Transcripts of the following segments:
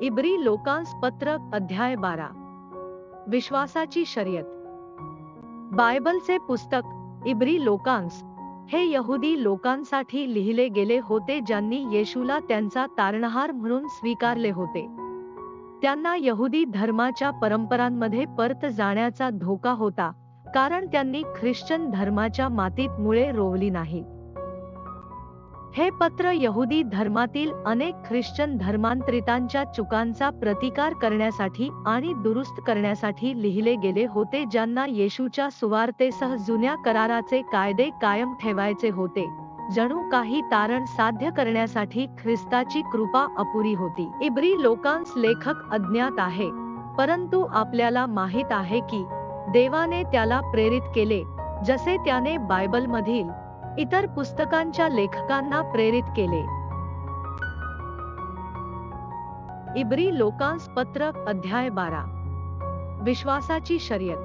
इब्री लोकांस पत्र अध्याय 12. विश्वासाची शर्यत. बायबलचे पुस्तक इब्री लोकांस हे यहुदी लोकांसाठी लिहिले गेले होते ज्यांनी येशूला त्यांचा तारणहार म्हणून स्वीकारले होते. त्यांना यहुदी धर्माच्या परंपरांमध्ये परत जाण्याचा धोका होता, कारण त्यांनी ख्रिश्चन धर्माच्या मातीत मुळे रोवली नाही. हे पत्र यहुदी धर्मातील अनेक ख्रिश्चन धर्मांतरितांच्या चुकांचा प्रतिकार करण्यासाठी आणि दुरुस्त करण्यासाठी लिहिले गेले होते, ज्यांना येशूच्या सुवार्तेसह जुन्या कराराचे कायदे कायम ठेवायचे होते, जणू काही तारण साध्य करण्यासाठी ख्रिस्ताची कृपा अपुरी होती. इब्री लोकांस लेखक अज्ञात आहे, परंतु आपल्याला माहित आहे की देवाने त्याला प्रेरित केले, जसे त्याने बायबलमधील इतर पुस्तकांच्या लेखकांना प्रेरित केले. इब्री लोकांस पत्र अध्याय 12. विश्वासाची शर्यत.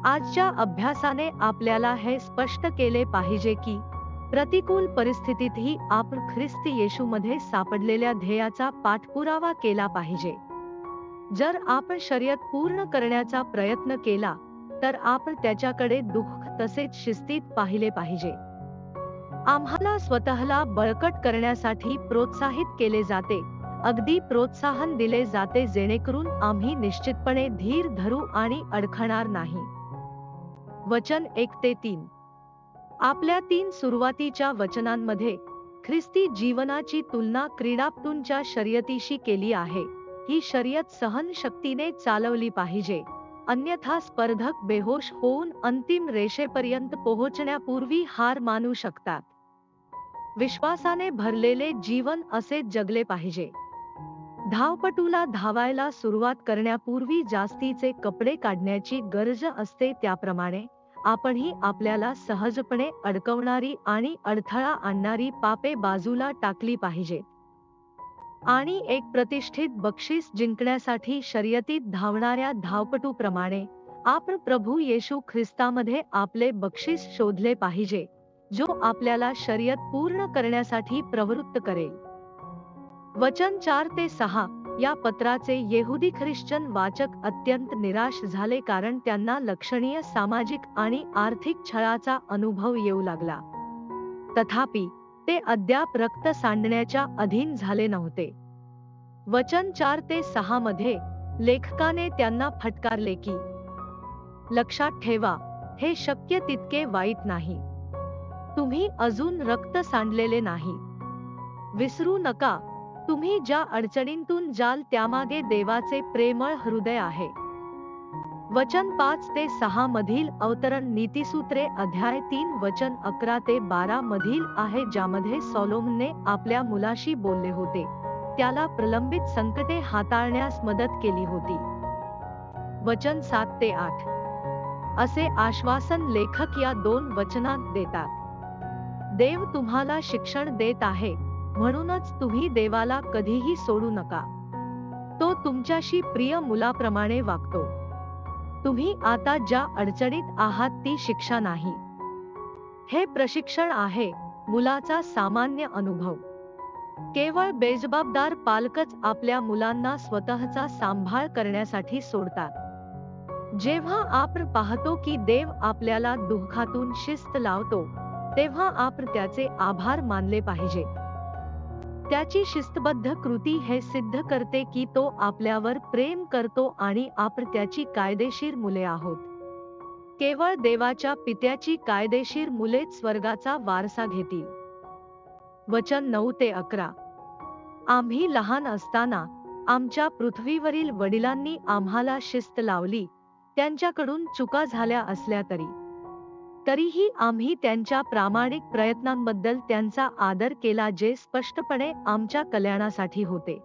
आजच्या अभ्यासाने आपल्याला हे स्पष्ट केले पाहिजे की प्रतिकूल परिस्थितीतही आपण ख्रिस्त येशूमध्ये सापडलेल्या ध्येयाचा पाठपुरावा केला पाहिजे. जर आपण शर्यत पूर्ण करण्याचा प्रयत्न केला तर आपण त्याच्याकडे दुःख तसेच शिस्तीत पाहिले पाहिजे. आम्हाला स्वतःला बळकट करण्यासाठी प्रोत्साहित केले जाते, अगदी प्रोत्साहन दिले जाते जेणेकरून आम्ही निश्चितपणे धीर धरू आणि अडखणार नाही. वचन 1 ते 3. आपल्या 3 सुरुवातीच्या वचनांमध्ये ख्रिस्ती जीवनाची तुलना क्रीडापटूंच्या शर्यतीशी केली आहे. ही शर्यत सहनशक्तीने चालवली पाहिजे, अन्यथा स्पर्धक बेहोश होऊन अंतिम रेषेपर्यंत पोहोचण्यापूर्वी हार मानू शकतात. विश्वासाने भरलेले जीवन असे जगले पाहिजे. धावपटूला धावायला सुरुवात करण्यापूर्वी जास्तीचे कपडे काढण्याची गरज असते, त्याप्रमाणे आपणही आपल्याला सहजपणे अडकवणारी आणि अडथळा आणणारी पापे बाजूला टाकली पाहिजेत आणि एक प्रतिष्ठित बक्षीस जिंकण्यासाठी शर्यतीत धावणाऱ्या धावपटूप्रमाणे आपण प्रभू येशू ख्रिस्तामध्ये आपले बक्षीस शोधले पाहिजे, जो आपल्याला शर्यत पूर्ण करण्यासाठी प्रवृत्त करेल. वचन 4 ते 6. या पत्राचे येहुदी ख्रिश्चन वाचक अत्यंत निराश झाले, कारण त्यांना लक्षणीय सामाजिक आणि आर्थिक छळाचा अनुभव येऊ लागला. तथापि ते अद्याप रक्त सांडण्याच्या अधीन झाले नव्हते. वचन 4 ते 6 मध्ये लेखकाने त्यांना फटकारले की, लक्षात ठेवा, हे शक्य तितके वाईट नाही. तुम्ही अजून रक्त सांडलेले नाही. विसरू नका, तुम्ही ज्या अडचणींतून जाल त्यामागे देवाचे प्रेमळ हृदय आहे. वचन 5 ते 6 मधील अवतरण नीतिसूत्रे अध्याय 3 वचन 11 ते 12 मधील आहे, ज्यामध्ये सॉलोमनने आपल्या मुलाशी बोलले होते, त्याला प्रलंबित संकटे हाताळण्यास मदत केली होती. वचन 7 ते 8. असे आश्वासन लेखक या 2 वचनांत देतात. देव तुम्हाला शिक्षण देत आहे, म्हणूनच तुम्ही देवाला कधीही सोडू नका. तो तुमच्याशी प्रिय मुलाप्रमाणे वागतो. तुम्ही आता ज्या अडचणीत आहात ती शिक्षा नाही. हे प्रशिक्षण आहे, मुलाचा सामान्य अनुभव. केवळ बेजबाबदार पालकच आपल्या मुलांना स्वतःचा सांभाळ करण्यासाठी सोडतात. जेव्हा आपण पाहतो की देव आपल्याला दुःखातून शिस्त लावतो, तेव्हा आपण त्याचे आभार मानले पाहिजे. त्याची शिस्तबद्ध कृती हे सिद्ध करते की तो आपल्यावर प्रेम करतो आणि आपण त्याची कायदेशीर मुले आहोत. केवळ देवाच्या पित्याची कायदेशीर मुलेच स्वर्गाचा वारसा घेतील. वचन 9 ते 11. आम्ही लहान असताना आमच्या पृथ्वीवरील वडिलांनी आम्हाला शिस्त लावली, त्यांच्याकडून चुका झाल्या असल्या तरीही आम्ही त्यांच्या प्रामाणिक प्रयत्नांबद्दल त्यांचा आदर केला, जे स्पष्टपणे आमच्या कल्याणासाठी होते.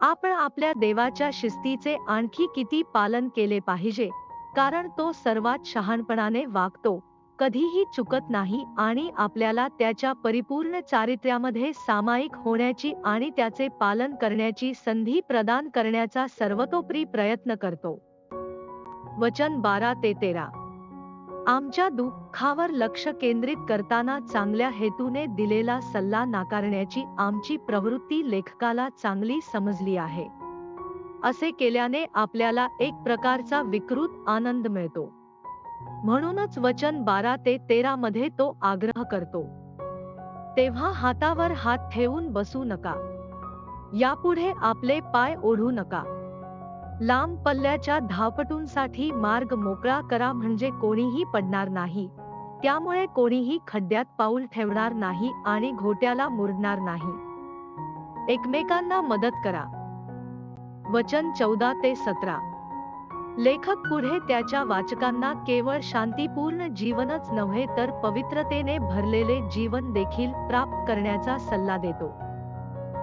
आपण आपल्या देवाच्या शिस्तीचे आणखी किती पालन केले पाहिजे, कारण तो सर्वात शहाणपणाने वागतो, कधीही चुकत नाही आणि आपल्याला त्याच्या परिपूर्ण चारित्र्यामध्ये सामायिक होण्याची आणि त्याचे पालन करण्याची संधी प्रदान करण्याचा सर्वतोपरी प्रयत्न करतो. वचन 12 ते 13. आमच्या दुःखावर लक्ष केंद्रित करताना चांगल्या हेतूने दिलेला सल्ला नाकारण्याची आमची प्रवृत्ती लेखकाला चांगली समजली आहे. असे केल्याने आपल्याला एक प्रकारचा विकृत आनंद मिळतो. म्हणूनच वचन 12 ते 13 मध्ये तो आग्रह करतो. तेव्हा हातावर हात ठेवून बसू नका. यापुढे आपले पाय ओढू नका. लांब पल्ल्याच्या धावपटूंसाठी मार्ग मोकळा करा, म्हणजे कोणीही पडणार नाही. त्यामुळे कोणीही खड्ड्यात पाऊल ठेवणार नाही आणि घोट्याला मुरणार नाही. एकमेकांना मदत करा. वचन 14 ते 17. लेखक पुढे त्याच्या वाचकांना केवळ शांतीपूर्ण जीवनच नव्हे तर पवित्रतेने भरलेले जीवन देखील प्राप्त करण्याचा सल्ला देतो.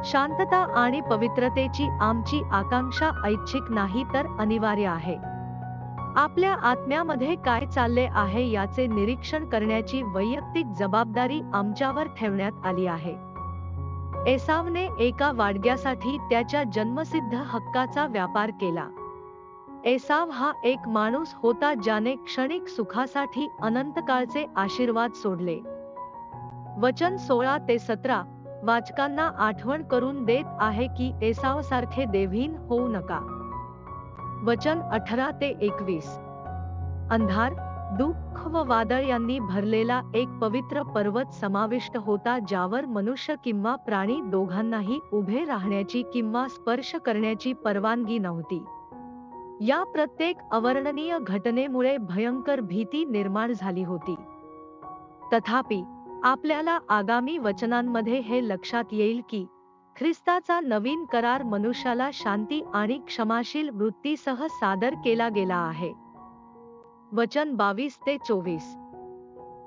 शांतता आणि पवित्रतेची आमची आकांक्षा ऐच्छिक नाही तर अनिवार्य आहे. आपल्या आत्म्यामध्ये काय चालले आहे याचे निरीक्षण करण्याची वैयक्तिक जबाबदारी आमच्यावर ठेवण्यात आली आहे. एसावने एका वाडग्यासाठी त्याच्या जन्मसिद्ध हक्काचा व्यापार केला. एसाव हा एक माणूस होता ज्याने क्षणिक सुखासाठी अनंतकाळचे आशीर्वाद सोडले. वचन 16 ते 17 वाचकांना आठवण करून देत आहे की एसावसारखे देवहीन होऊ नका. वचन 18 ते 21. अंधार, दुःख व वादळ यांनी भरलेला एक पवित्र पर्वत समाविष्ट होता ज्यावर मनुष्य किंवा प्राणी दोघांनाही उभे राहण्याची किंवा स्पर्श करण्याची परवानगी नव्हती. या प्रत्येक अवर्णनीय घटनेमुळे भयंकर भीती निर्माण झाली होती. तथापि आपल्याला आगामी वचनांमध्ये हे लक्षात येईल की ख्रिस्ताचा नवीन करार मनुष्याला शांती आणि क्षमाशील वृत्तीसह सादर केला गेला आहे. वचन 22 ते 24.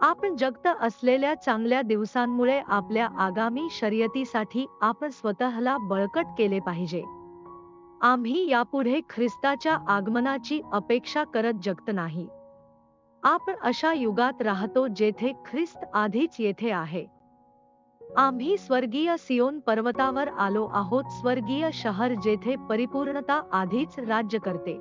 आपण जगत असलेल्या चांगल्या दिवसांमुळे आपल्या आगामी शर्यतीसाठी आपण स्वतःला बळकट केले पाहिजे. आम्ही यापुढे ख्रिस्ताच्या आगमनाची अपेक्षा करत जगत नाही. आपण अशा युगात राहतो जेथे ख्रिस्त आधीच येथे आहे. आम्ही स्वर्गीय सियोन पर्वतावर आलो आहोत, स्वर्गीय शहर जेथे परिपूर्णता आधीच राज्य करते.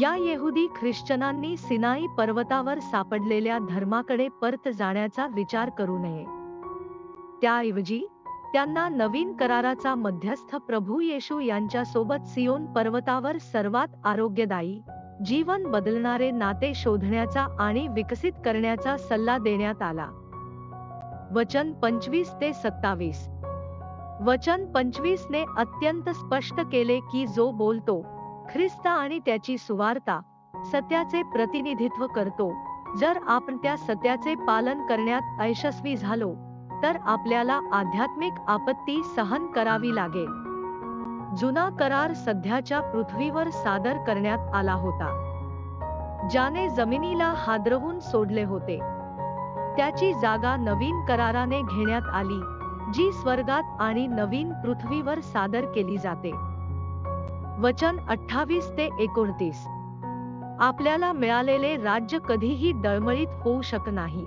या येहुदी ख्रिश्चनांनी सिनाई पर्वतावर सापडलेल्या धर्माकडे परत जाण्याचा विचार करू नये. त्याऐवजी त्यांना नवीन कराराचा मध्यस्थ प्रभू येशू यांच्यासोबत सियोन पर्वतावर सर्वात आरोग्यदायी, जीवन बदलणारे नाते शोधण्याचा आणि विकसित करण्याचा सल्ला देण्यात आला. वचन 25 ते 27. वचन 25 ने अत्यंत स्पष्ट केले की जो बोलतो ख्रिस्त आणि त्याची सुवार्ता सत्याचे प्रतिनिधित्व करतो, जर आपण त्या सत्याचे पालन करण्यात अयशस्वी झालो तर आपल्याला आध्यात्मिक आपत्ती सहन करावी लागेल. जुना करार सध्याच्या पृथ्वीवर सादर करण्यात आला होता, ज्याने जमिनीला हादरवून सोडले होते. त्याची जागा नवीन कराराने घेण्यात आली, जी स्वर्गात आणि नवीन पृथ्वीवर सादर केली जाते. वचन 28 ते 29. आपल्याला मिळालेले राज्य कधीही डळमळीत होऊ शकत नाही.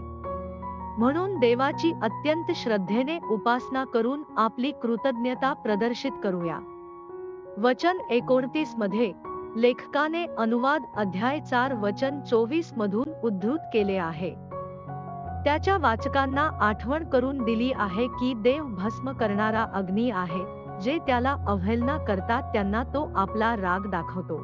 म्हणून देवाची अत्यंत श्रद्धेने उपासना करून आपली कृतज्ञता प्रदर्शित करूया. वचन 29 मध्ये लेखकाने अनुवाद अध्याय 4 वचन 24 मधून उद्धृत केले आहे. त्याच्या वाचकांना आठवण करून दिली आहे की देव भस्म करणारा अग्नी आहे, जे त्याला अवहेलना करतात त्यांना तो आपला राग दाखवतो.